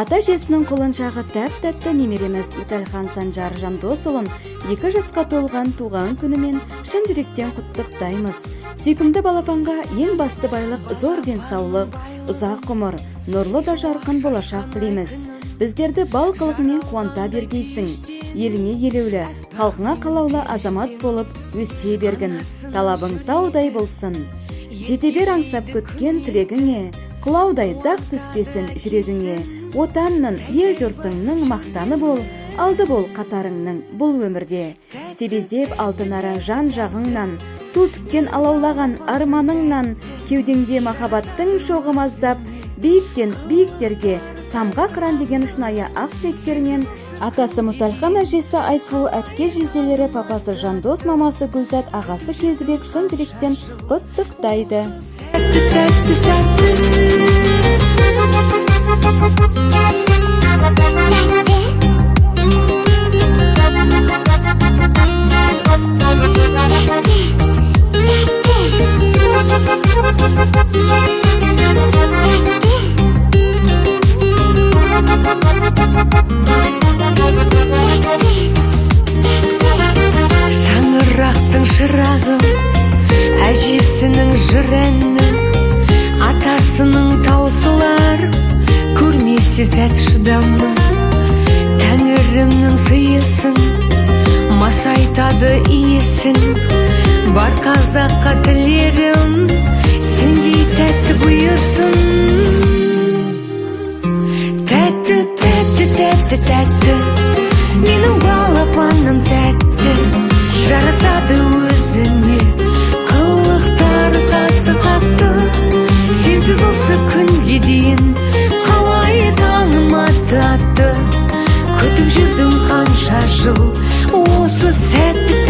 Ата-әжесінің құлыншағы тәп-тәтті немереміз Мұталхан Санжар Жандосұлын 2 жасқа толған туған күнімен шын жүректен құттықтаймыз. Сүйкімді балапанға ең басты байлық зор денсаулық, ұзақ ғұмыр, нұрлы да жарқын болашақ тілейміз. Біздерді бал қылығымен қуанта бергейсің. Еліңе елеулі, халқыңа қалаулы азамат болып өсе бергін. Талабың таудай болсын. Жете бер аңсап күткен тілегіңе, қылаудай дақ түспесін жүрегіңе. Отанның, ел жұртыңның мақтаны бол, алды бол қатарыңның бұл өмірде. Себезеп алтынара жан жағыңнан, ту тіккен алаулаған арманыңнан, кеудеңде махаббаттың шоғы маздап, биіктен биіктерге самға қыран деген шынайы ақ тілектермен атасы Мұталхан, әжесі Айсұлу, әпке жезделері, папасы Жандос, мамасы Гүлзат, ағасы Келдібек шын жүректен құттықтайды. Шаңырақтың шырағым, әжесінің жыр әні, атасының таусылар, көрмесе сәт шыдамы. Тәңірімнің сыйысын, масайтады иесін, бар қазаққа тілерім, сендей тәтті бұйырсын. Тәтті, тәтті, тәтті, тәтті, менің балапаным тәтті, жарасады өзіне, қылықтары қатты-қатты. Сенсіз осы күнге дейін қалай таңым атты, күтіп жүрдім қанша жыл, осы сәтті